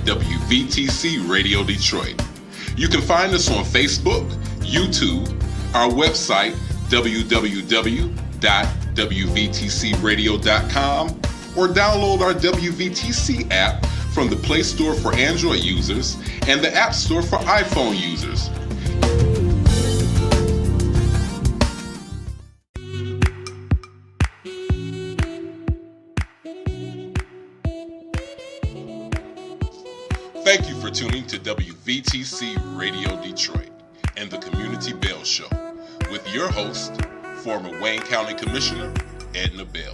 WVTC Radio Detroit. You can find us on Facebook, YouTube, our website, www.wvtcradio.com, or download our WVTC app from the Play Store for Android users and the App Store for iPhone users. Thank you for tuning to WVTC Radio Detroit and the Community Bell Show with your host, former Wayne County Commissioner Edna Bell.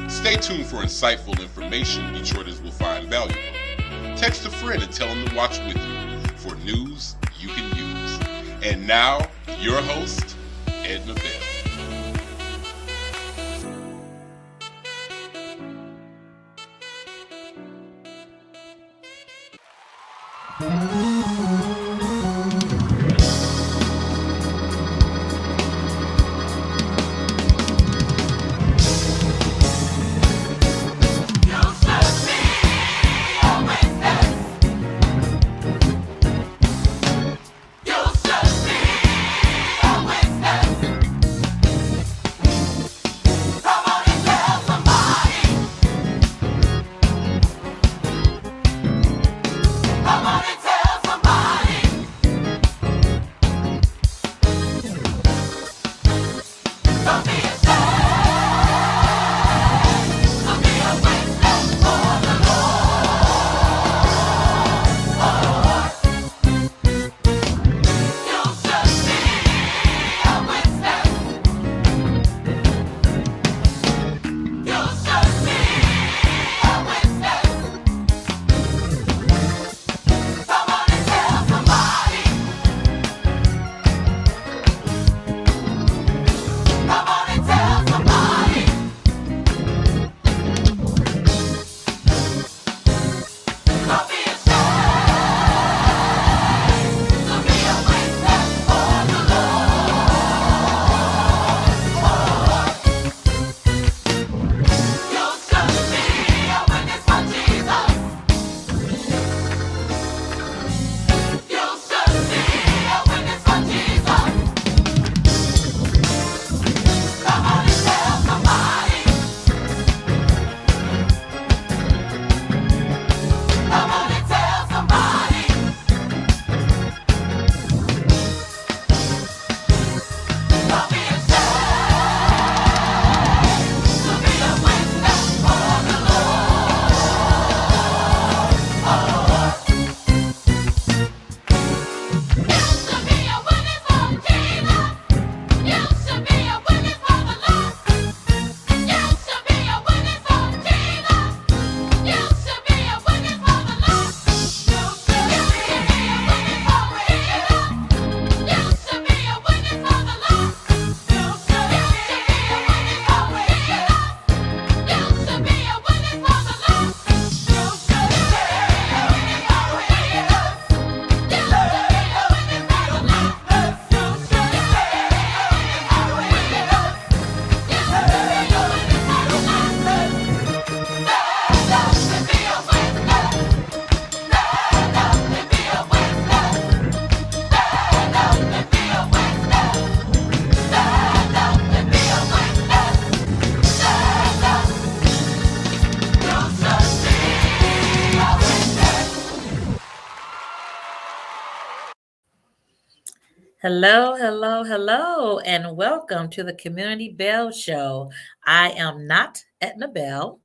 Stay tuned for insightful information Detroiters will find valuable. Text a friend and tell them to watch with you for news you can use. And now, your host, Edna Bell. Hello, hello, hello, and welcome to the Community Bell Show. I am not Edna Bell.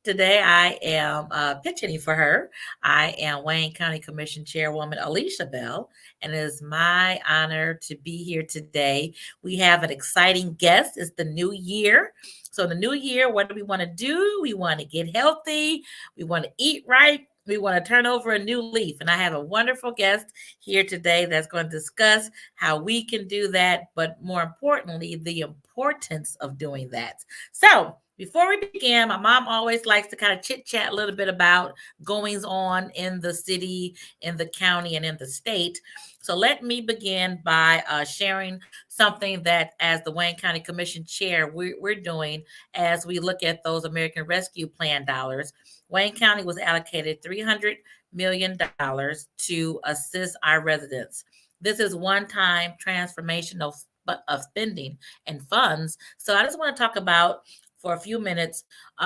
Today I am pitching for her. I am Wayne County Commission Chairwoman Alicia Bell, and it is my honor to be here today. We have an exciting guest. It's the new year. So the new year, what do we want to do? We want to get healthy. We want to eat right. We want to turn over a new leaf. And I have a wonderful guest here today that's going to discuss how we can do that, but more importantly, the importance of doing that. So Before we begin, my mom always likes to kind of chit chat a little bit about goings on in the city, in the county, and in the state. So let me begin by sharing something that, as the Wayne County Commission Chair, we're doing as we look at those American Rescue Plan dollars. Wayne County was allocated $300 million to assist our residents. This is one-time transformational of spending and funds. So I just want to talk about for a few minutes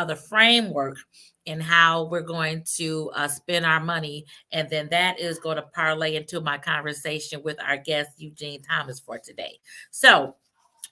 the framework and how we're going to spend our money. And then that is going to parlay into my conversation with our guest, Eugene Thomas, for today. So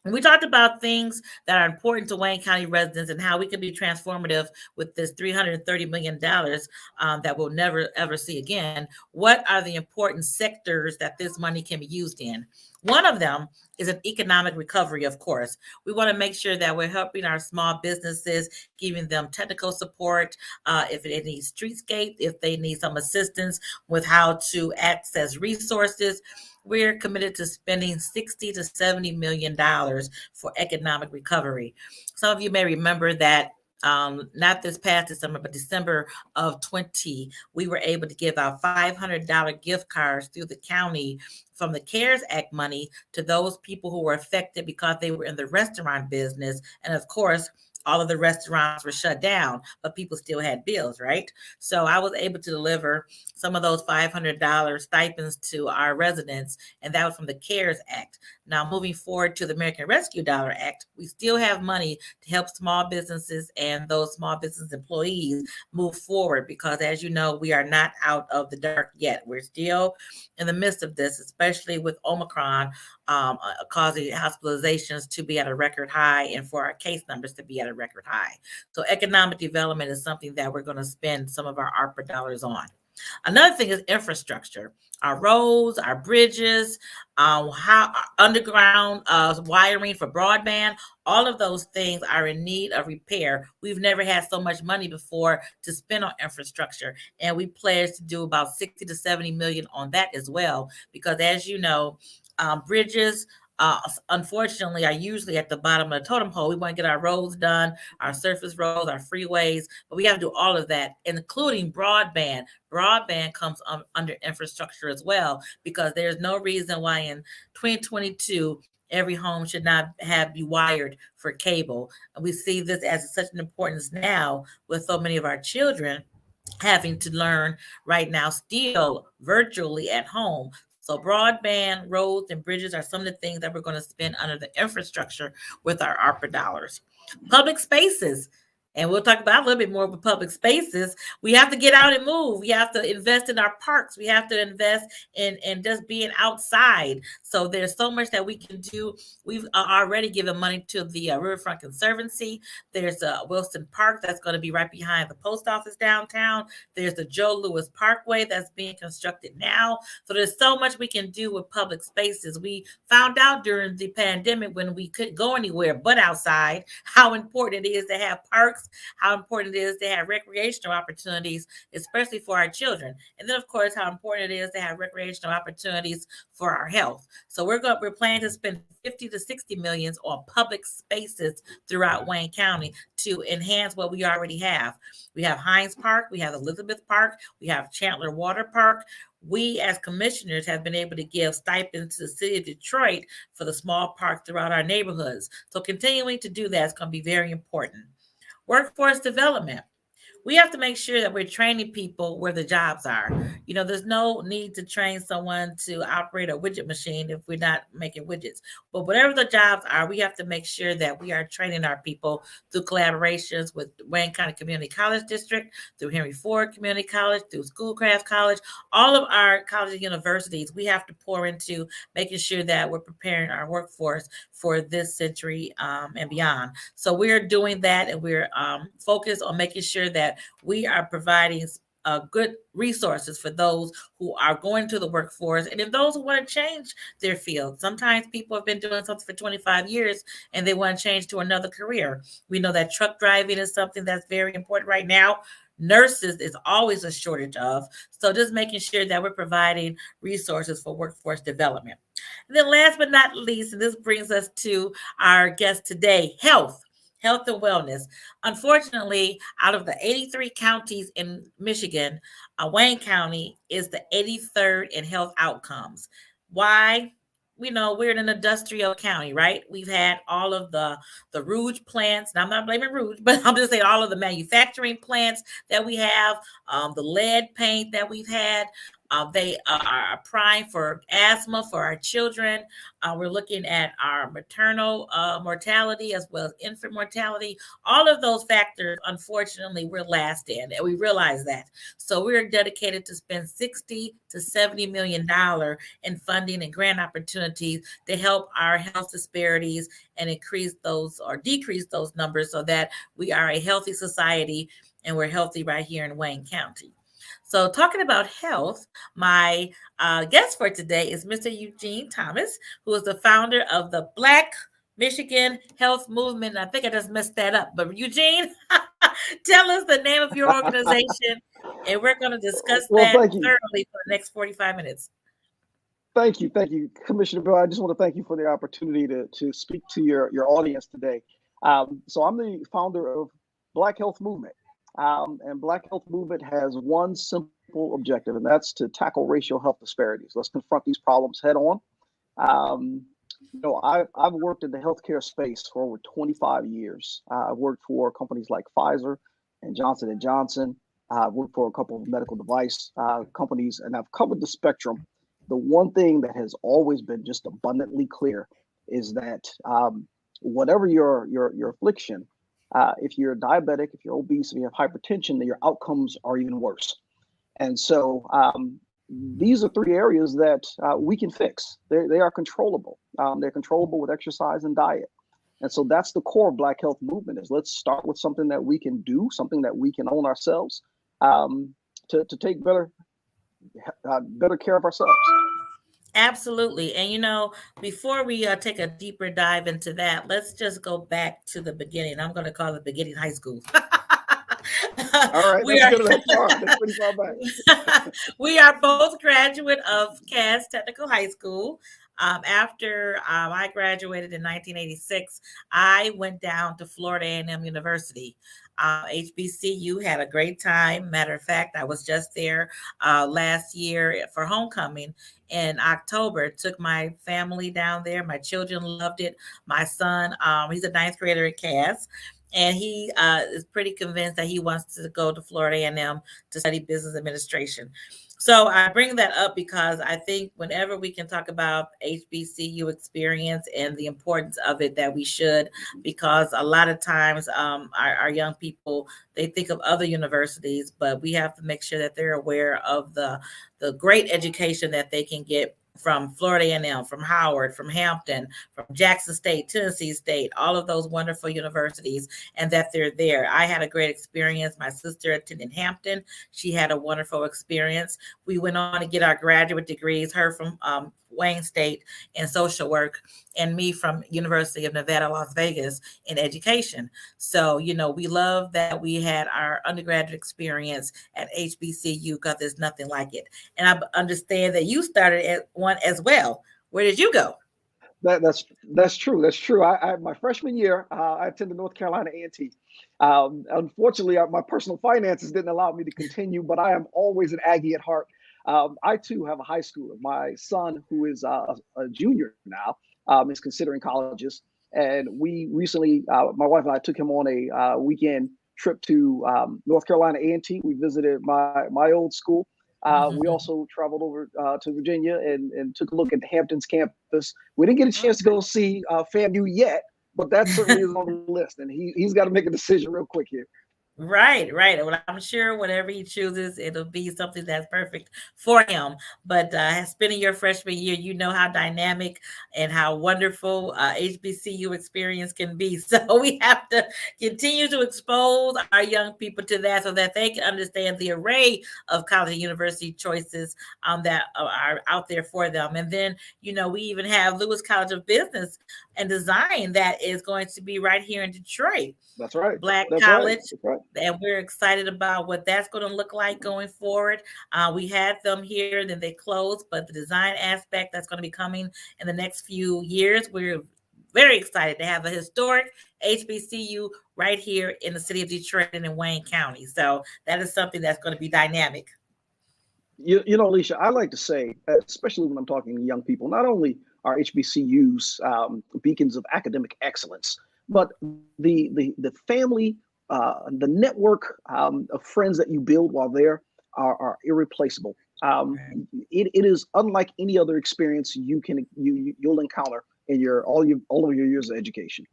we talked about things that are important to Wayne County residents and how we can be transformative with this $330 million that we'll never, ever see again. What are the important sectors that this money can be used in? One of them is an economic recovery, of course. We want to make sure that we're helping our small businesses, giving them technical support, if they need streetscape, if they need some assistance with how to access resources. We're committed to spending $60 to $70 million for economic recovery. Some of you may remember that not this past December, but December of 20, we were able to give out $500 gift cards through the county from the CARES Act money to those people who were affected because they were in the restaurant business. And of course, all of the restaurants were shut down, but people still had bills, right? So I was able to deliver some of those $500 stipends to our residents, and that was from the CARES Act. Now, moving forward to the American Rescue Dollar Act, we still have money to help small businesses and those small business employees move forward because, as you know, we are not out of the dark yet. We're still in the midst of this, especially with Omicron causing hospitalizations to be at a record high and for our case numbers to be at a record high. So economic development is something that we're going to spend some of our ARPA dollars on. Another thing is infrastructure, our roads, our bridges, how underground wiring for broadband. All of those things are in need of repair. We've never had so much money before to spend on infrastructure, and we pledged to do about 60 to 70 million on that as well. Because as you know, bridges, unfortunately, are usually at the bottom of the totem pole. We want to get our roads done, our surface roads, our freeways, but we have to do all of that, including broadband. Broadband comes under infrastructure as well, because there's no reason why in 2022 every home should not be wired for cable. And we see this as such an importance now with so many of our children having to learn right now still virtually at home. So broadband, roads, and bridges are some of the things that we're going to spend under the infrastructure with our ARPA dollars. Public spaces. And we'll talk about a little bit more with public spaces. We have to get out and move. We have to invest in our parks. We have to invest in just being outside. So there's so much that we can do. We've already given money to the Riverfront Conservancy. There's Wilson Park that's going to be right behind the post office downtown. There's the Joe Louis Parkway that's being constructed now. So there's so much we can do with public spaces. We found out during the pandemic when we couldn't go anywhere but outside how important it is to have parks, how important it is to have recreational opportunities, especially for our children. And then, of course, how important it is to have recreational opportunities for our health. So we're planning to spend 50 to 60 millions on public spaces throughout Wayne County to enhance what we already have. We have Hines Park, we have Elizabeth Park, we have Chandler Water Park. We as commissioners have been able to give stipends to the city of Detroit for the small parks throughout our neighborhoods. So continuing to do that is going to be very important. Workforce development. We have to make sure that we're training people where the jobs are. You know, there's no need to train someone to operate a widget machine if we're not making widgets. But whatever the jobs are, we have to make sure that we are training our people through collaborations with Wayne County Community College District, through Henry Ford Community College, through Schoolcraft College, all of our colleges and universities. We have to pour into making sure that we're preparing our workforce for this century and beyond. So we're doing that, and we're focused on making sure that we are providing good resources for those who are going to the workforce, and if those who want to change their field. Sometimes people have been doing something for 25 years and they want to change to another career. We know that truck driving is something that's very important right now. Nurses is always a shortage of. So just making sure that we're providing resources for workforce development. And then last but not least, and this brings us to our guest today, health. Health and wellness. Unfortunately, out of the 83 counties in Michigan, Wayne County is the 83rd in health outcomes. Why? We know we're in an industrial county, right? We've had all of the Rouge plants. Now, I'm not blaming Rouge, but I'm just saying all of the manufacturing plants that we have, the lead paint that we've had. They are prime for asthma for our children. We're looking at our maternal mortality as well as infant mortality. All of those factors, unfortunately, we're last in, and we realize that. So we're dedicated to spend 60 to $70 million in funding and grant opportunities to help our health disparities and increase those or decrease those numbers so that we are a healthy society and we're healthy right here in Wayne County. So, talking about health, my guest for today is Mr. Eugene Thomas, who is the founder of the Black Michigan Health Movement. I think I just messed that up, but Eugene, tell us the name of your organization, and we're going to discuss Well, that thank you. thoroughly for the next 45 minutes. Thank you, Commissioner Bill. I just want to thank you for the opportunity to speak to your audience today. So I'm the founder of Black Health Movement. And Black Health Movement has one simple objective, and that's to tackle racial health disparities. Let's confront these problems head on. I've worked in the healthcare space for over 25 years. I've worked for companies like Pfizer and Johnson and Johnson. I've worked for a couple of medical device companies, and I've covered the spectrum. The one thing that has always been just abundantly clear is that whatever your affliction, if you're diabetic, if you're obese, if you have hypertension, then your outcomes are even worse. And so these are three areas that we can fix. They are controllable. They're controllable with exercise and diet. And so that's the core of Black Health Movement is let's start with something that we can do, something that we can own ourselves to take better care of ourselves. Absolutely. And before we take a deeper dive into that, let's just go back to the beginning. I'm going to call it beginning high school. All right, we that's are good. That's far. That's pretty far back. we are both graduate of Cass Technical High School. After I graduated in 1986, I went down to Florida A&M University. HBCU had a great time. Matter of fact, I was just there last year for homecoming in October. Took my family down there. My children loved it. My son, he's a ninth grader at Cass. And he is pretty convinced that he wants to go to Florida A&M to study business administration. So I bring that up because I think whenever we can talk about HBCU experience and the importance of it, that we should, because a lot of times our young people, they think of other universities, but we have to make sure that they're aware of the great education that they can get from Florida A&M, from Howard, from Hampton, from Jackson State, Tennessee State, all of those wonderful universities, and that they're there. I had a great experience. My sister attended Hampton. She had a wonderful experience. We went on to get our graduate degrees, her from Wayne State in social work, and me from University of Nevada, Las Vegas in education. So, we love that we had our undergraduate experience at HBCU because there's nothing like it. And I understand that you started at one as well. Where did you go? That's true. That's true. My freshman year, I attended North Carolina A&T. Unfortunately, my personal finances didn't allow me to continue, but I am always an Aggie at heart. I too have a high schooler. My son, who is a junior now, is considering colleges. And we recently, my wife and I took him on a weekend trip to North Carolina A&T. We visited my old school. We also traveled over to Virginia and took a look at Hampton's campus. We didn't get a chance to go see FAMU yet, but that certainly is on the list. And he's got to make a decision real quick here. Right. Well, I'm sure whatever he chooses, it'll be something that's perfect for him. But spending your freshman year, you know how dynamic and how wonderful HBCU experience can be. So we have to continue to expose our young people to that so that they can understand the array of college and university choices that are out there for them. And then, we even have Lewis College of Business and Design that is going to be right here in Detroit. That's right. Black That's College. Right. That's right. And we're excited about what that's going to look like going forward. We had them here, then they closed, but the design aspect that's going to be coming in the next few years, we're very excited to have a historic HBCU right here in the city of Detroit and in Wayne County. So that is something that's going to be dynamic. You know, Alicia, I like to say, especially when I'm talking to young people, not only are HBCUs beacons of academic excellence, but the family, the network of friends that you build while there are irreplaceable. It is unlike any other experience you'll encounter in all of your years of education.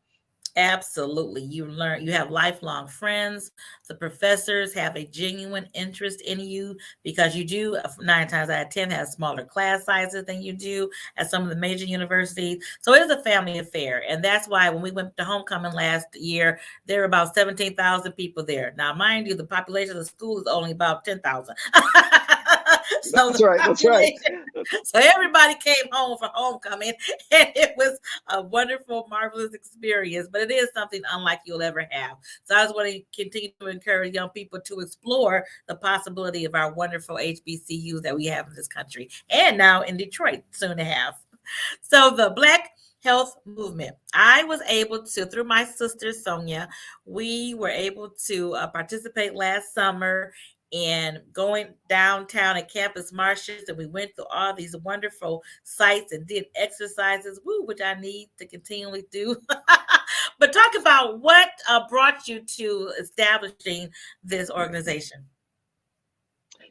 Absolutely. You have lifelong friends. The professors have a genuine interest in you because you do 9 times out of 10 have smaller class sizes than you do at some of the major universities. So it is a family affair. And that's why when we went to homecoming last year, there were about 17,000 people there. Now, mind you, the population of the school is only about 10,000. So that's right. That's right. So everybody came home for homecoming, and it was a wonderful, marvelous experience. But it is something unlike you'll ever have. So I just want to continue to encourage young people to explore the possibility of our wonderful HBCUs that we have in this country, and now in Detroit, soon to have. So the Black Health Movement. I was able to, through my sister Sonia, we were able to participate last summer in going downtown at campus marches, and we went to all these wonderful sites and did exercises, which I need to continually do. But talk about what brought you to establishing this organization.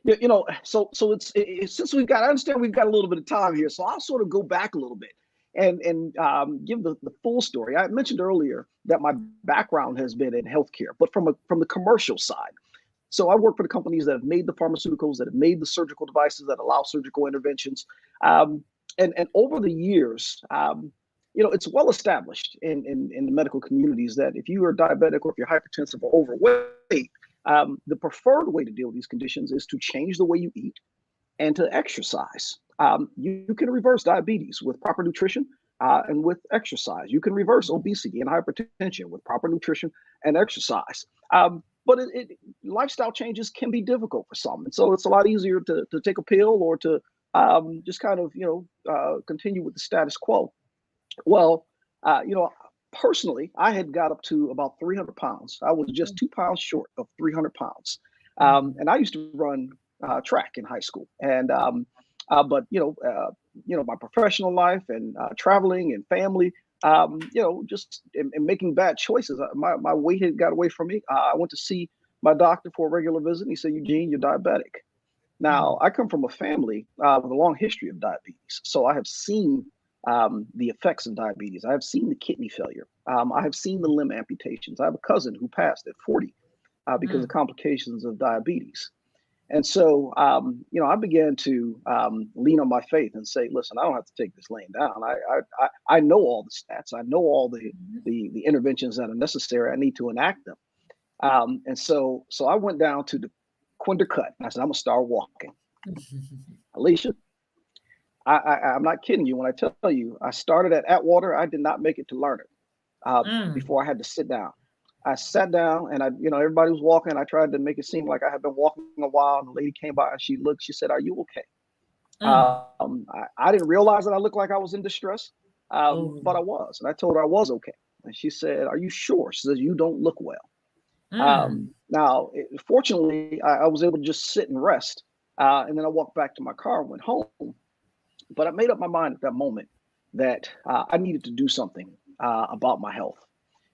You know, so it's since I understand we've got a little bit of time here, so I'll sort of go back a little bit and give the full story. I mentioned earlier that my background has been in healthcare, but from the commercial side. So I work for the companies that have made the pharmaceuticals, that have made the surgical devices that allow surgical interventions. And over the years, you know, it's well established in the medical communities that if you are diabetic or if you're hypertensive or overweight, the preferred way to deal with these conditions is to change the way you eat and to exercise. You can reverse diabetes with proper nutrition and with exercise. You can reverse obesity and hypertension with proper nutrition and exercise. But lifestyle changes can be difficult for some. And so it's a lot easier to take a pill or to just kind of, continue with the status quo. Well, personally, I had got up to about 300 pounds. I was just 2 pounds short of 300 pounds. And I used to run track in high school. And but my professional life and traveling and family, just in making bad choices, my weight had got away from me. I went to see my doctor for a regular visit. And he said, "Eugene, you're diabetic." Now, I come from a family with a long history of diabetes, so I have seen the effects of diabetes. I have seen the kidney failure. I have seen the limb amputations. I have a cousin who passed at 40 because of complications of diabetes. And so, I began to lean on my faith and say, "Listen, I don't have to take this laying down. I know all the stats. I know all the interventions that are necessary. I need to enact them." And so I went down to the Quinder Cut. And I said, "I'm gonna start walking." Alicia, I'm not kidding you when I tell you I started at Atwater. I did not make it to Lerner before I had to sit down. I sat down and everybody was walking. I tried to make it seem like I had been walking a while. And the lady came by and she looked, she said, "Are you okay?" I didn't realize that I looked like I was in distress, but I was. And I told her I was okay. And she said, "Are you sure?" She says, "You don't look well." Now, fortunately, I was able to just sit and rest. And then I walked back to my car and went home. But I made up my mind at that moment that I needed to do something about my health.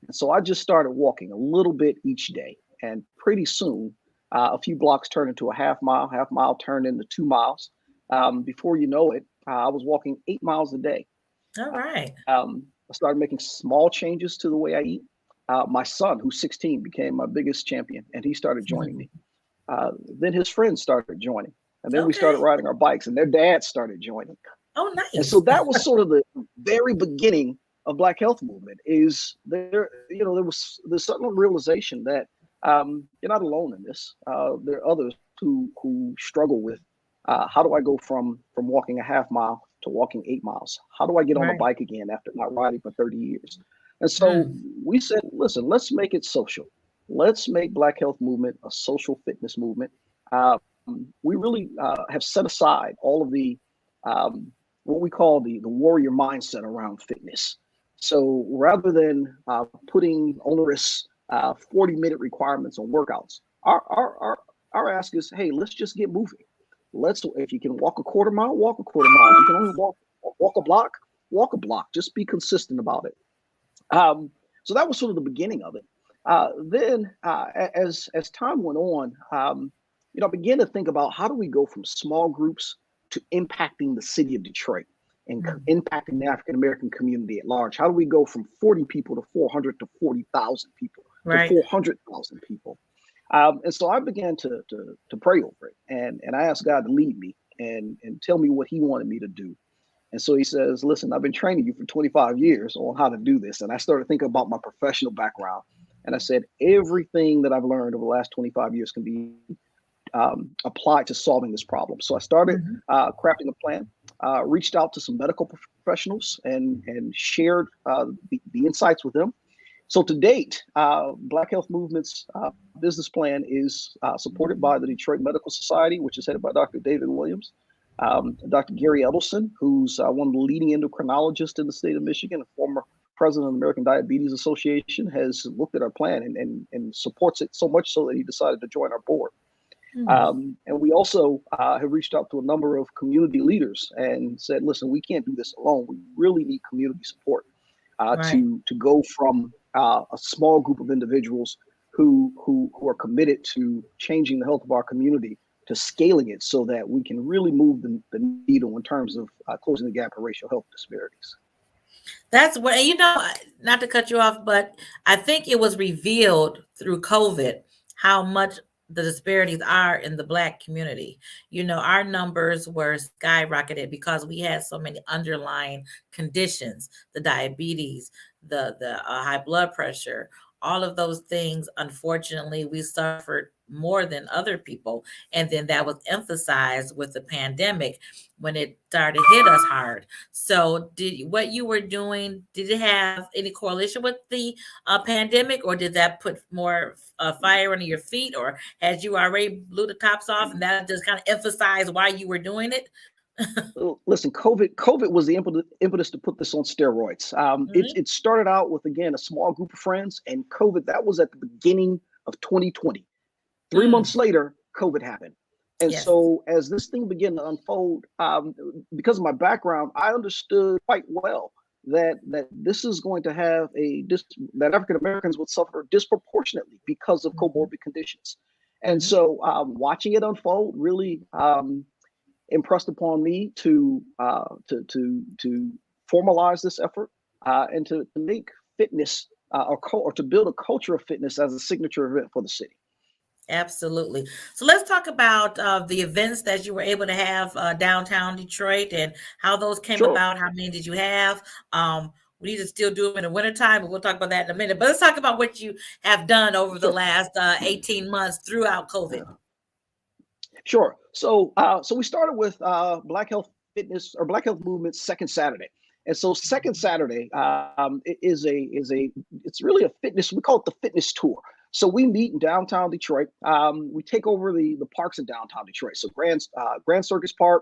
And so I just started walking a little bit each day. And pretty soon, a few blocks turned into a half mile turned into 2 miles. Before you know it, I was walking 8 miles a day. All right. I started making small changes to the way I eat. My son, who's 16, became my biggest champion, and he started joining me. Then his friends started joining. And then we started riding our bikes, and their dads started joining. Oh, nice. And so that was sort of the very beginning of Black Health Movement. Is there, there's sudden realization that you're not alone in this. There are others who struggle with how do I go from walking a half mile to walking 8 miles? How do I get on the bike again after not riding for 30 years? And so we said, listen, let's make it social. Let's make Black Health Movement a social fitness movement. We really have set aside all of the what we call the warrior mindset around fitness. So rather than putting onerous 40-minute requirements on workouts, our ask is, hey, let's just get moving. If you can walk a quarter mile, walk a quarter mile. If you can only walk a block, walk a block. Just be consistent about it. So that was sort of the beginning of it. Then, as time went on, I began to think about how do we go from small groups to impacting the city of Detroit and impacting the African American community at large. How do we go from 40 people to 400 to 40,000 people to 400,000 people? And so I began to pray over it, and I asked God to lead me and tell me what He wanted me to do. And so He says, listen, I've been training you for 25 years on how to do this. And I started thinking about my professional background. And I said, everything that I've learned over the last 25 years can be applied to solving this problem. So I started crafting a plan, reached out to some medical professionals and shared the insights with them. So to date, Black Health Movement's business plan is supported by the Detroit Medical Society, which is headed by Dr. David Williams. Dr. Gary Edelson, who's one of the leading endocrinologists in the state of Michigan, a former president of the American Diabetes Association, has looked at our plan and supports it so much so that he decided to join our board. And we also have reached out to a number of community leaders and said, listen, we can't do this alone. We really need community support to go from a small group of individuals who are committed to changing the health of our community to scaling it so that we can really move the needle in terms of closing the gap of racial health disparities. That's what, not to cut you off, but I think it was revealed through COVID how much the disparities are in the Black community. Our numbers were skyrocketed because we had so many underlying conditions, the diabetes, the high blood pressure, all of those things. Unfortunately, we suffered more than other people. And then that was emphasized with the pandemic when it started to hit us hard. So what you were doing, did it have any correlation with the pandemic, or did that put more fire under your feet, or had you already blew the tops off and that just kind of emphasized why you were doing it? Listen, COVID was the impetus to put this on steroids. It started out with, again, a small group of friends, and COVID, that was at the beginning of 2020. 3 months later, COVID happened. And so as this thing began to unfold, because of my background, I understood quite well that this is going to have that African Americans would suffer disproportionately because of comorbid conditions. And so watching it unfold really impressed upon me to formalize this effort and to make fitness or to build a culture of fitness as a signature event for the city. Absolutely. So let's talk about the events that you were able to have downtown Detroit and how those came about. How many did you have? We need to still do them in the wintertime, but we'll talk about that in a minute. But let's talk about what you have done over the last 18 months throughout COVID. Sure. So we started with Black Health Fitness or Black Health Movement's Second Saturday. And so Second Saturday it's really a fitness, we call it the fitness tour. So we meet in downtown Detroit. We take over the parks in downtown Detroit. So Grand Circus Park,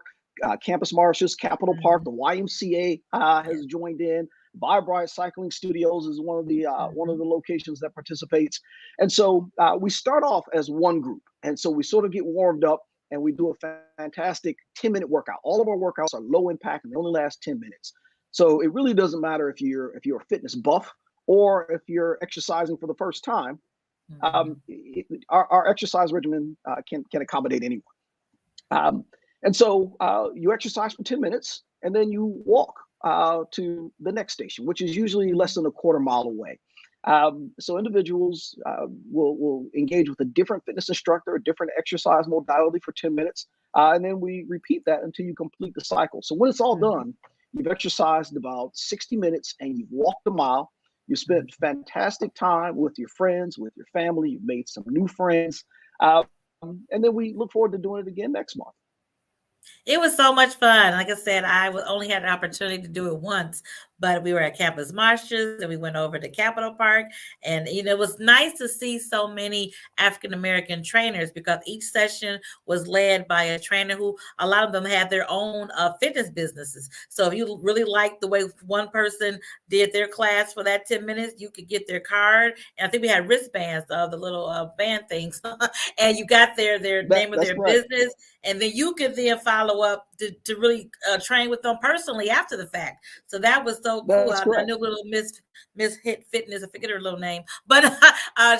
Campus Martius, Capitol Park, the YMCA has joined in. Vibri Cycling Studios is one of the locations that participates. And so we start off as one group. And so we sort of get warmed up and we do a fantastic 10-minute workout. All of our workouts are low impact and they only last 10 minutes. So it really doesn't matter if you're a fitness buff or if you're exercising for the first time. Our exercise regimen can accommodate anyone. And so you exercise for 10 minutes and then you walk to the next station, which is usually less than a quarter mile away. So individuals will engage with a different fitness instructor, a different exercise modality for 10 minutes. And then we repeat that until you complete the cycle. So when it's all done, you've exercised about 60 minutes and you've walked a mile. You spent fantastic time with your friends, with your family. You've made some new friends. And then we look forward to doing it again next month. It was so much fun. Like I said, I only had an opportunity to do it once, but we were at Campus Martius and we went over to Capitol Park. And, it was nice to see so many African American trainers because each session was led by a trainer who a lot of them had their own fitness businesses. So if you really liked the way one person did their class for that 10 minutes, you could get their card. And I think we had wristbands, the little band things, and you got their name of That's their right. business. And then you could then follow up to really train with them personally after the fact. So that was so cool. That's I correct. knew little Miss Hit Fitness. I forget her little name, but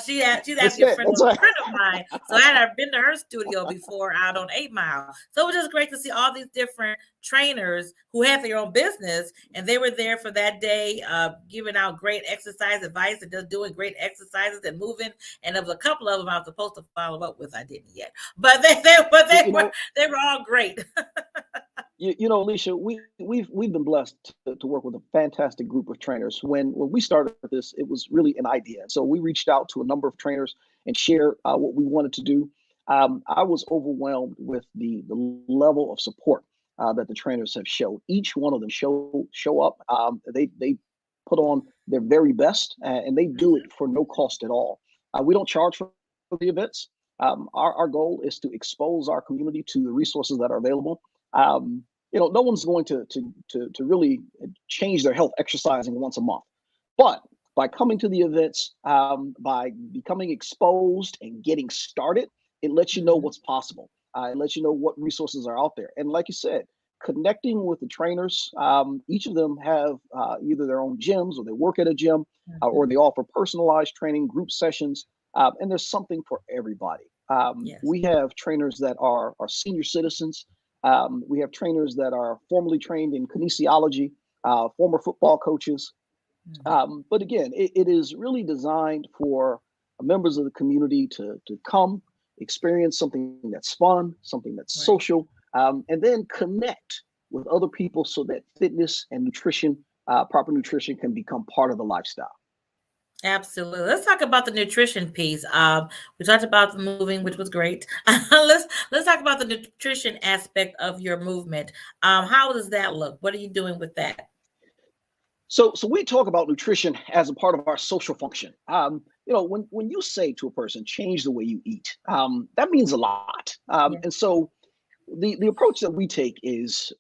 she's That's actually a it. friend That's of, right. friend of mine. So I had been to her studio before out on 8 Mile. So it was just great to see all these different trainers who have their own business, and they were there for that day, giving out great exercise advice and just doing great exercises and moving. And there was a couple of them I was supposed to follow up with. I didn't yet, but they were all great. Alicia, we've been blessed to work with a fantastic group of trainers. When we started this, it was really an idea. So we reached out to a number of trainers and shared what we wanted to do. I was overwhelmed with the level of support that the trainers have showed. Each one of them show up. They put on their very best, and they do it for no cost at all. We don't charge for the events. Our goal is to expose our community to the resources that are available. No one's going to really change their health exercising once a month, but by coming to the events, by becoming exposed and getting started, it lets you know what's possible. It lets you know what resources are out there. And like you said, connecting with the trainers, each of them have either their own gyms or they work at a gym, or they offer personalized training, group sessions, and there's something for everybody. Yes. We have trainers that are senior citizens. We have trainers that are formally trained in kinesiology, former football coaches. But again, it is really designed for members of the community to come, experience something that's fun, something that's social, and then connect with other people so that fitness and nutrition, proper nutrition, can become part of the lifestyle. Absolutely. Let's talk about the nutrition piece. We talked about the moving, which was great. let's talk about the nutrition aspect of your movement. How does that look? What are you doing with that? So we talk about nutrition as a part of our social function. When you say to a person, change the way you eat, that means a lot. And so the approach that we take is,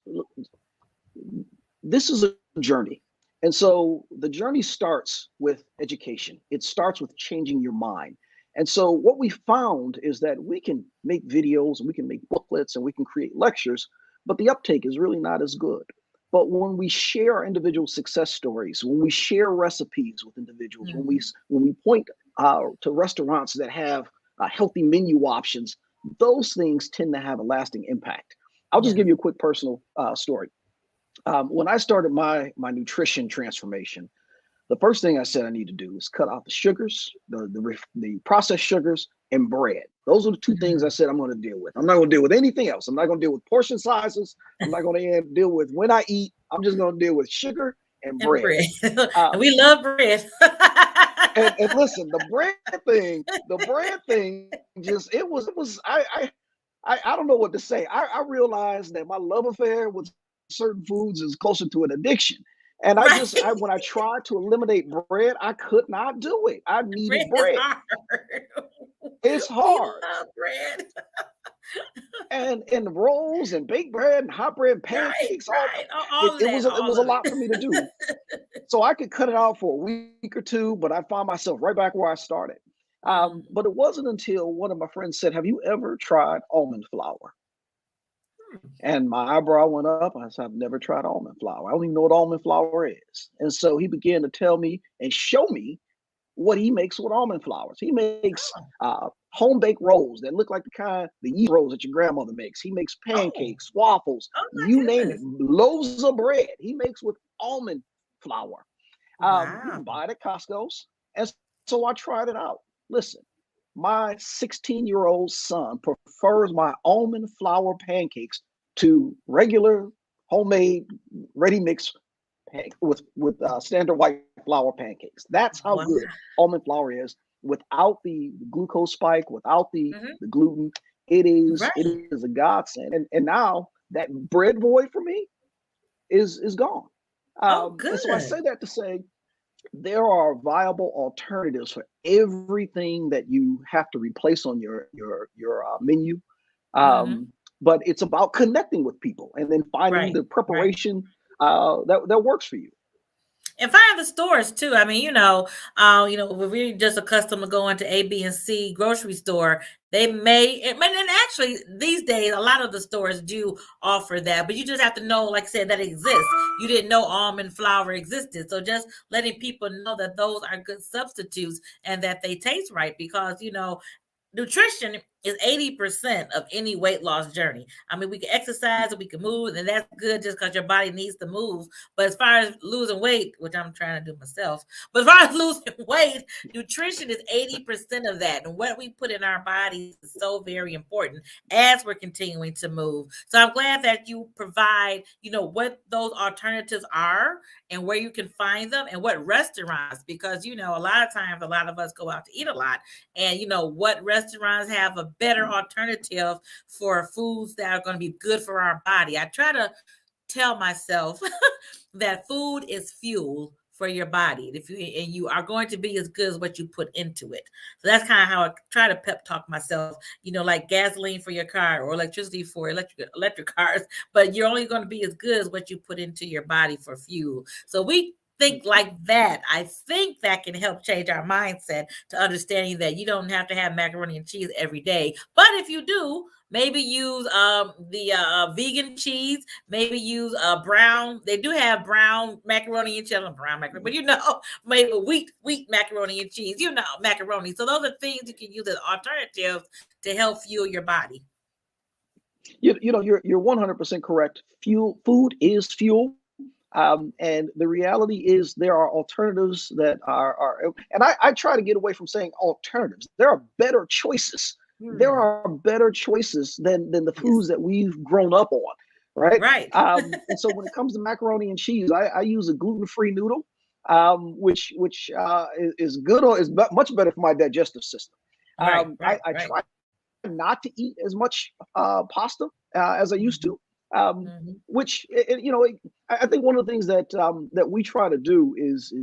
this is a journey. And so the journey starts with education. It starts with changing your mind. And so what we found is that we can make videos and we can make booklets and we can create lectures, but the uptake is really not as good. But when we share our individual success stories, when we share recipes with individuals, when we point to restaurants that have healthy menu options, those things tend to have a lasting impact. I'll just give you a quick personal story. When I started my nutrition transformation, the first thing I said I need to do is cut out the sugars, the processed sugars, and bread. Those are the two things I said I'm going to deal with. I'm not going to deal with anything else. I'm not going to deal with portion sizes. I'm not going to deal with when I eat. I'm just going to deal with sugar and bread. And we love bread. and listen, the bread thing, just it was. I don't know what to say. I realized that my love affair with certain foods is closer to an addiction. And when I tried to eliminate bread, I could not do it. I needed bread. It's hard. We love bread. and rolls and baked bread and hot bread, pancakes, it was a lot for me to do. So I could cut it out for a week or two, but I found myself right back where I started. But it wasn't until one of my friends said, "Have you ever tried almond flour?" And my eyebrow went up. I said, "I've never tried almond flour. I don't even know what almond flour is." And so he began to tell me and show me what he makes with almond flours. He makes home baked rolls that look like the yeast rolls that your grandmother makes. He makes pancakes, waffles, you name it, loaves of bread. He makes with almond flour. You can buy it at Costco's. And so I tried it out. Listen, my 16-year-old son prefers my almond flour pancakes to regular homemade ready mix with standard white flour pancakes. That's how good almond flour is, without the glucose spike, without the gluten. It is a godsend. And now that bread void for me is gone. Oh, And so I good. say that to say there are viable alternatives for everything that you have to replace on your menu. Hmm. But it's about connecting with people and then finding Right. the Right. preparation that works for you. And find the stores too. I mean, when we're just accustomed to going to A, B, and C grocery store, they may, and actually these days, a lot of the stores do offer that, but you just have to know, like I said, that it exists. You didn't know almond flour existed. So just letting people know that those are good substitutes and that they taste right because, nutrition is 80% of any weight loss journey. I mean, we can exercise and we can move, and that's good just because your body needs to move. But as far as losing weight, which I'm trying to do myself, but as far as losing weight, nutrition is 80% of that. And what we put in our bodies is so very important as we're continuing to move. So I'm glad that you provide, what those alternatives are and where you can find them and what restaurants, because, a lot of times, a lot of us go out to eat a lot and what restaurants have a better alternative for foods that are going to be good for our body. I try to tell myself that food is fuel for your body. And you are going to be as good as what you put into it. So that's kind of how I try to pep talk myself, like gasoline for your car or electricity for electric cars, but you're only going to be as good as what you put into your body for fuel. So we think like that. I think that can help change our mindset to understanding that you don't have to have macaroni and cheese every day. But if you do, maybe use the vegan cheese. Maybe use brown. They do have brown macaroni and cheese, brown macaroni, but maybe wheat macaroni and cheese. Macaroni. So those are things you can use as alternatives to help fuel your body. You're 100% correct. Food is fuel. And the reality is there are alternatives that and I try to get away from saying alternatives. There are better choices. There are better choices than the foods that we've grown up on, right? Right. And so when it comes to macaroni and cheese, I use a gluten-free noodle, which is good or is much better for my digestive system. Right. I try not to eat as much pasta as I used to. Which I think one of the things that we try to do is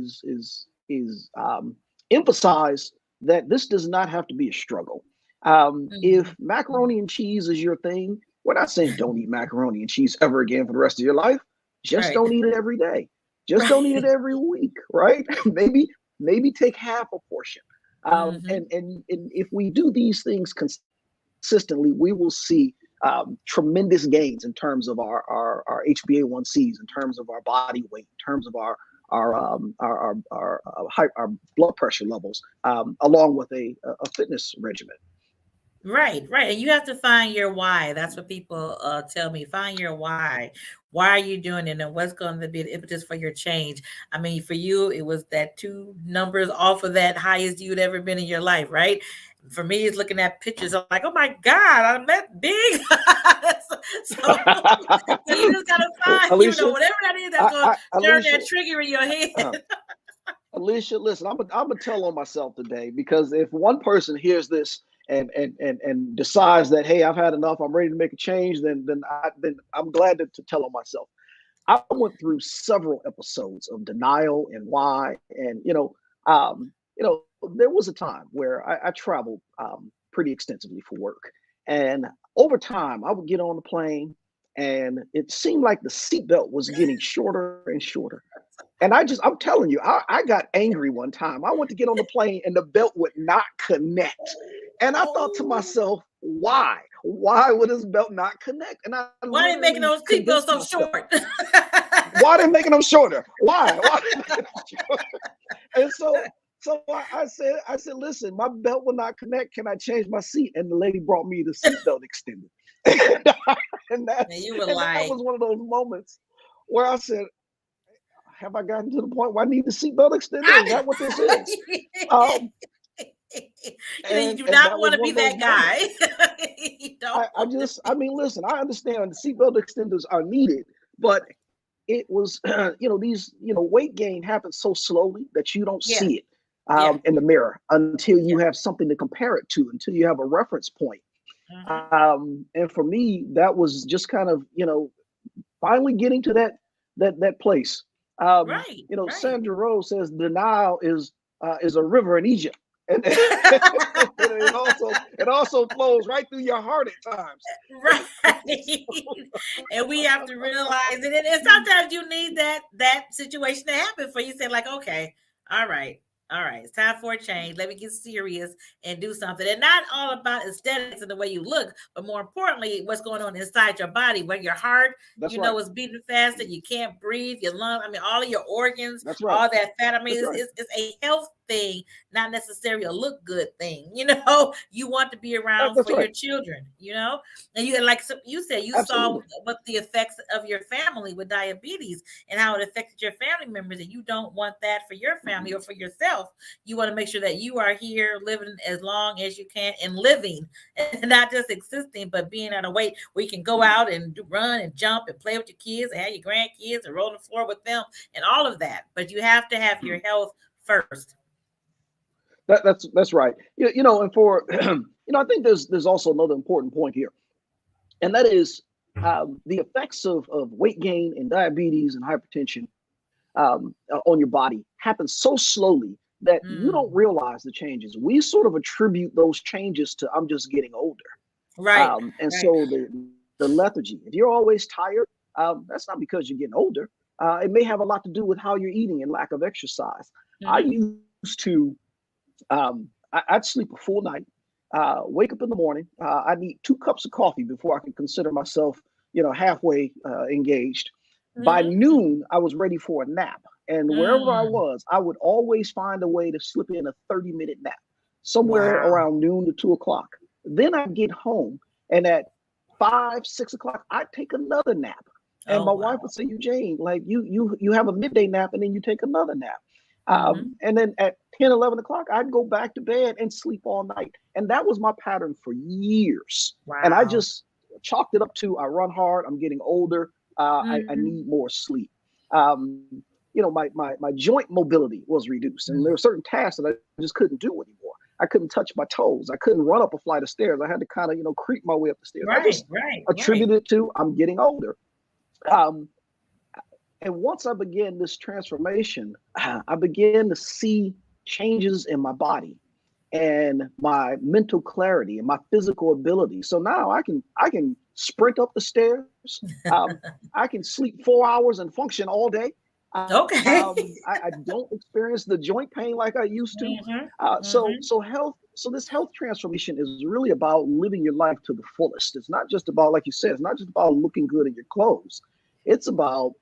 emphasize that this does not have to be a struggle. If macaroni and cheese is your thing, we're not saying don't eat macaroni and cheese ever again for the rest of your life. Just Right. don't eat it every day. Just don't eat it every week, right? maybe take half a portion. And if we do these things consistently, we will see tremendous gains in terms of our HbA1cs, in terms of our body weight, in terms of our blood pressure levels, along with a fitness regimen. Right. And you have to find your why. That's what people tell me. Find your why. Why are you doing it, and what's going to be the impetus for your change? I mean, for you, it was that 2 numbers off of that highest you'd ever been in your life, right? For me, it's looking at pictures. I'm like, oh my God, I'm that big. so, you just gotta find, Alicia, whatever that is that's going to turn Alicia, that trigger in your head. Alicia, listen, I'm gonna tell on myself today, because if one person hears this and decides that, hey, I've had enough, I'm ready to make a change, then I'm glad to tell on myself. I went through several episodes of denial and why, and there was a time where I traveled pretty extensively for work, and over time I would get on the plane, and it seemed like the seatbelt was getting shorter and shorter. And I'm telling you, I got angry one time. I went to get on the plane and the belt would not connect. And I thought to myself, why? Why would this belt not connect? And I Why are they making literally those seatbelts convinced so myself. short? Why are they making them shorter? Why? Why are they making them shorter? And so I said, listen, my belt will not connect. Can I change my seat? And the lady brought me the seatbelt extender. and that was one of those moments where I said, have I gotten to the point where I need the seatbelt extender? Is that what this is? You do not want to be that guy. Listen, I understand the seatbelt extenders are needed, but it was, weight gain happens so slowly that you don't see it in the mirror until you have something to compare it to, until you have a reference point. And for me, that was just kind of, finally getting to that place Right, You know, right. Sandra Rose says denial is a river in Egypt, and it also flows right through your heart at times. Right. And we have to realize it. And sometimes you need that situation to happen for you to say, like, okay, all right. All right, it's time for a change. Let me get serious and do something. And not all about aesthetics and the way you look, but more importantly, what's going on inside your body, where your heart, That's right. is beating faster, you can't breathe, your lung, I mean, all of your organs, That's right. all that fat. I mean, That's right. it's a health thing, not necessarily a look good thing. You want to be around That's for your right. children, and you, like you said, you saw Absolutely. what the effects of your family with diabetes and how it affected your family members, and you don't want that for your family or for yourself. You want to make sure that you are here living as long as you can and living, and not just existing, but being at a weight where you can go out and run and jump and play with your kids and have your grandkids and roll the floor with them and all of that. But you have to have your health first. That's right. And for I think there's also another important point here, and that is the effects of weight gain and diabetes and hypertension on your body happen so slowly that you don't Mm. realize the changes. We sort of attribute those changes to I'm just getting older, Right, and right. so the lethargy. If you're always tired, that's not because you're getting older. It may have a lot to do with how you're eating and lack of exercise. I Mhm. used to I'd sleep a full night, wake up in the morning. I'd eat 2 cups of coffee before I could consider myself, halfway engaged. By Mhm. noon, I was ready for a nap. And wherever I Mm. was, I would always find a way to slip in a 30-minute nap, somewhere Wow. around noon to 2 o'clock. Then I'd get home, and at 5, 6 o'clock, I'd take another nap. And Oh, my wife wow. would say, Eugene, like you have a midday nap and then you take another nap. Mhm. And then at 10, 11 o'clock, I'd go back to bed and sleep all night. And that was my pattern for years. And I Wow. just chalked it up to I run hard, I'm getting older, I Mhm. need more sleep. Um, my joint mobility was reduced, and there Mm. were certain tasks that I just couldn't do anymore. I couldn't touch my toes. I couldn't run up a flight of stairs. I had to kind of, creep my way up the stairs. I Right, just right, right. attributed it to I'm getting older. Um, and once I began this transformation, I began to see changes in my body and my mental clarity and my physical ability. So now I can sprint up the stairs. I can sleep 4 hours and function all day. Okay. I don't experience the joint pain like I used to. Mhm. So Mhm. so health. So this health transformation is really about living your life to the fullest. It's not just about, like you said, it's not just about looking good in your clothes. It's about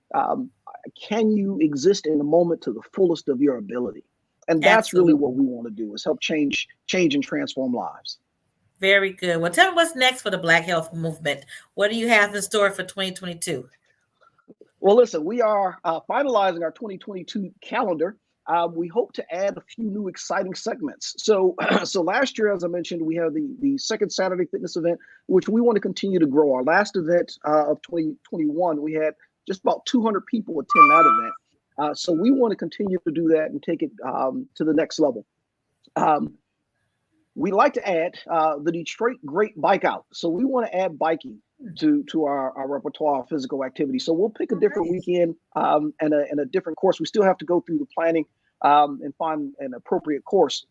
can you exist in the moment to the fullest of your ability? And that's really what Absolutely. we want to do is help change and transform lives. Very good. Well, tell me what's next for the Black Health Movement. What do you have in store for 2022? Well, listen, we are finalizing our 2022 calendar. We hope to add a few new exciting segments. So, so last year, as I mentioned, we had the second Saturday fitness event, which we want to continue to grow. Our last event of 2021, we had just about 200 people attend that event. So we want to continue to do that and take it to the next level. Um, we like to add the Detroit Great Bike Out. So we want to add biking Hmm. to our repertoire of physical activity. So we'll pick a Oh, different nice. weekend and a different course. We still have to go through the planning and find an appropriate course.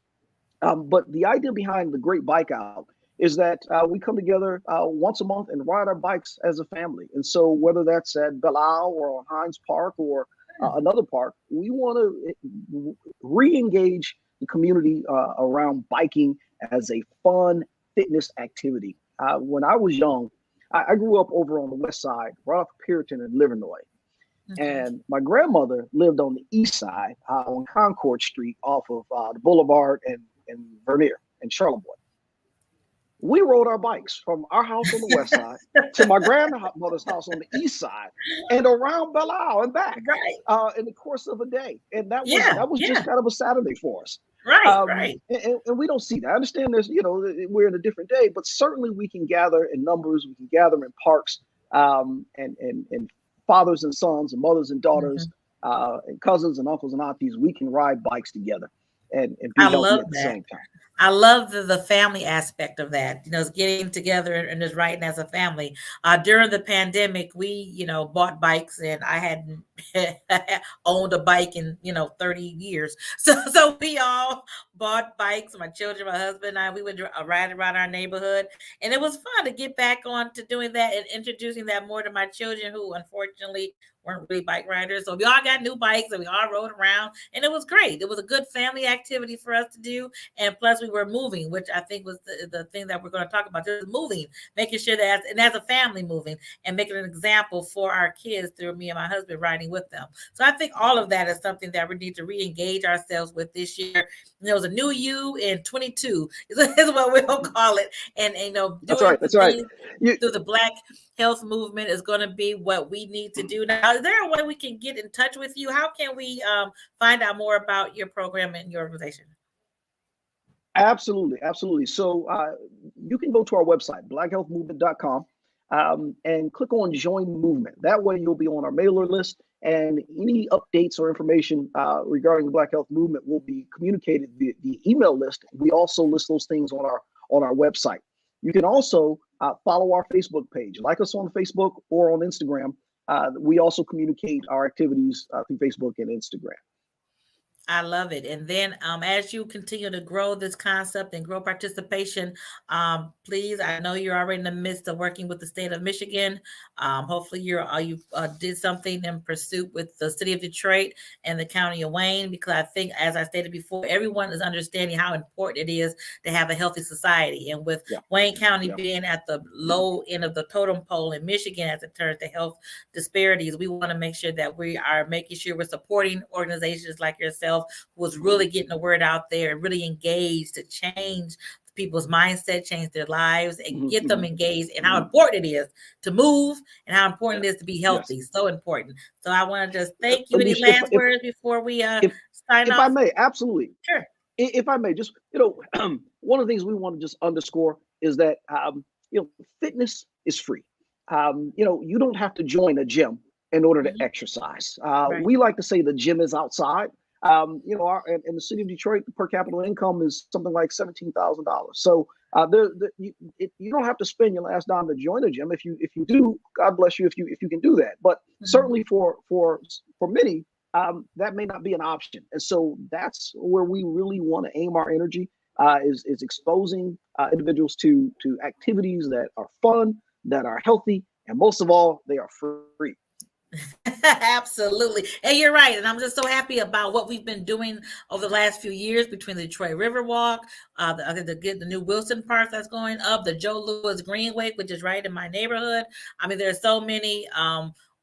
But the idea behind the Great Bike Out is that we come together once a month and ride our bikes as a family. And so whether that's at Belle Isle or on Hines Park or Hmm. another park, we want to re-engage the community around biking as a fun fitness activity. When I was young, I grew up over on the west side, right off of Puritan and Livernois. Okay. And my grandmother lived on the east side on Concord Street off of the Boulevard and Vernier and Charlevoix. We rode our bikes from our house on the west side to my grandmother's house on the east side and around Belle Isle and back Right. in the course of a day. And that was Yeah. that was just Yeah. kind of a Saturday for us. Right. Right. And we don't see that. I understand we're in a different day, but certainly we can gather in numbers. We can gather in parks and fathers and sons and mothers and daughters Mhm. and cousins and uncles and aunties. We can ride bikes together. and be I healthy love at the that. same time. I love the family aspect of that. It's getting together and just writing as a family. During the pandemic, we, bought bikes, and I hadn't owned a bike in 30 years. So we all bought bikes. My children, my husband, and I, we would ride around our neighborhood, and it was fun to get back on to doing that and introducing that more to my children, who unfortunately weren't really bike riders. So we all got new bikes and we all rode around, and it was great. It was a good family activity for us to do. And plus we were moving, which I think was the thing that we're going to talk about, just moving, making sure that as a family moving and making an example for our kids through me and my husband riding with them. So I think all of that is something that we need to re-engage ourselves with this year. There was a new you in 22 is what we'll call it. And doing That's right. through the Black health movement is going to be what we need to do. Now, is there a way we can get in touch with you? How can we find out more about your program and your organization? Absolutely. So you can go to our website, blackhealthmovement.com, and click on Join Movement. That way you'll be on our mailer list, and any updates or information regarding the Black Health Movement will be communicated via the email list. We also list those things on our website. You can also follow our Facebook page, like us on Facebook or on Instagram. We also communicate our activities through Facebook and Instagram. I love it. And then as you continue to grow this concept and grow participation, please, I know you're already in the midst of working with the state of Michigan. Hopefully you did something in pursuit with the city of Detroit and the county of Wayne, because I think, as I stated before, everyone is understanding how important it is to have a healthy society. And with Wayne County being at the low end of the totem pole in Michigan as it turns to health disparities, we want to make sure that we are making sure we're supporting organizations like yourself, was really getting the word out there and really engaged to change people's mindset, change their lives, and get them engaged in how important it is to move and how important it is to be healthy. Yes. So important. So I want to just thank you. Any last words before we sign off? If I may, absolutely. Sure. If I may, just, one of the things we want to just underscore is that, fitness is free. You don't have to join a gym in order to exercise. Right. We like to say the gym is outside. In the city of Detroit, the per capita income is something like $17,000. So you don't have to spend your last dime to join a gym. If you do, God bless you if you can do that. But certainly for many, that may not be an option. And so that's where we really want to aim our energy, is exposing individuals to activities that are fun, that are healthy, and most of all, they are free. Absolutely. And you're right. And I'm just so happy about what we've been doing over the last few years between the Detroit Riverwalk, the new Wilson Park that's going up, the Joe Louis Greenway, which is right in my neighborhood. I mean, there's so many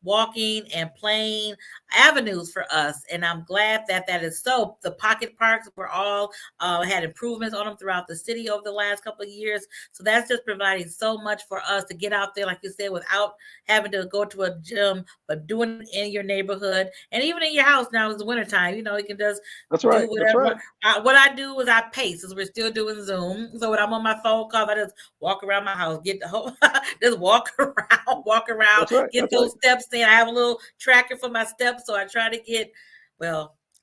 walking and playing avenues for us, and I'm glad that is so. The pocket parks were all had improvements on them throughout the city over the last couple of years, so that's just providing so much for us to get out there, like you said, without having to go to a gym, but doing it in your neighborhood and even in your house. Now it's the wintertime, you can just do whatever. What I do is I pace, as we're still doing Zoom, so when I'm on my phone call, I just walk around my house, just walk around, get those steps in. I have a little tracker for my steps, so I try to get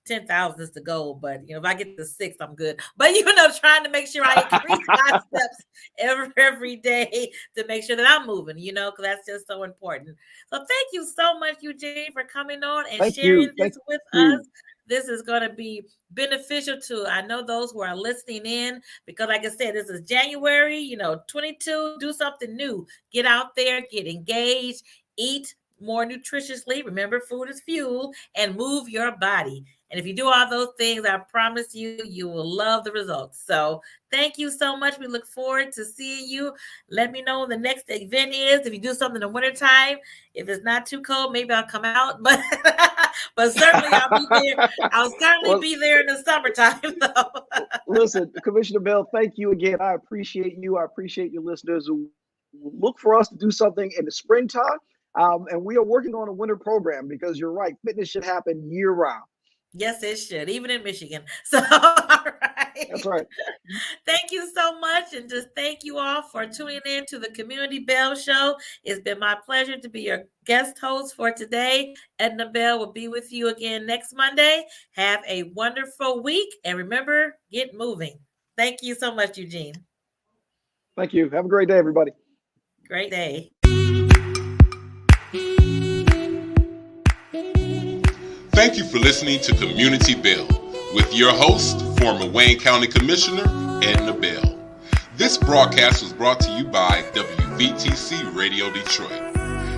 10,000 is the goal, but if I get to 6, I'm good. But trying to make sure I increase my steps every day to make sure that I'm moving, because that's just so important. So thank you so much, Eugene, for coming on and sharing this with us. This is going to be beneficial to, I know, those who are listening in, because like I said, this is January, 22, do something new. Get out there, get engaged, eat more nutritiously. Remember, food is fuel, and move your body. And if you do all those things, I promise you will love the results. So thank you so much. We look forward to seeing you. Let me know when the next event is. If you do something in the wintertime, if it's not too cold, maybe I'll come out. But certainly I'll be there. I'll certainly be there in the summertime, though. Listen, Commissioner Bell, thank you again. I appreciate you. I appreciate your listeners who look for us to do something in the springtime. And we are working on a winter program, because you're right, fitness should happen year round. Yes, it should, even in Michigan. So, all right. That's right. Thank you so much. And just thank you all for tuning in to the Community Bell Show. It's been my pleasure to be your guest host for today. Edna Bell will be with you again next Monday. Have a wonderful week. And remember, get moving. Thank you so much, Eugene. Thank you. Have a great day, everybody. Great day. Thank you for listening to Community Bell with your host, former Wayne County Commissioner, Edna Bell. This broadcast was brought to you by WVTC Radio Detroit.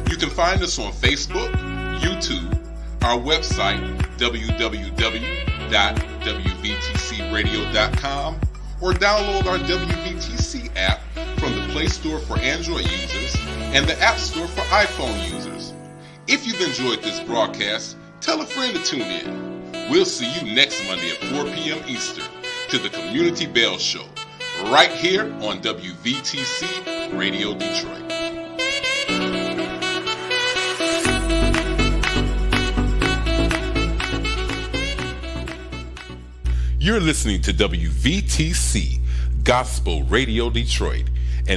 You can find us on Facebook, YouTube, our website, www.wvtcradio.com, or download our WVTC app from the Play Store for Android users and the App Store for iPhone users. If you've enjoyed this broadcast, tell a friend to tune in. We'll see you next Monday at 4 p.m. Eastern to the Community Bell Show, right here on WVTC Radio Detroit. You're listening to WVTC Gospel Radio Detroit,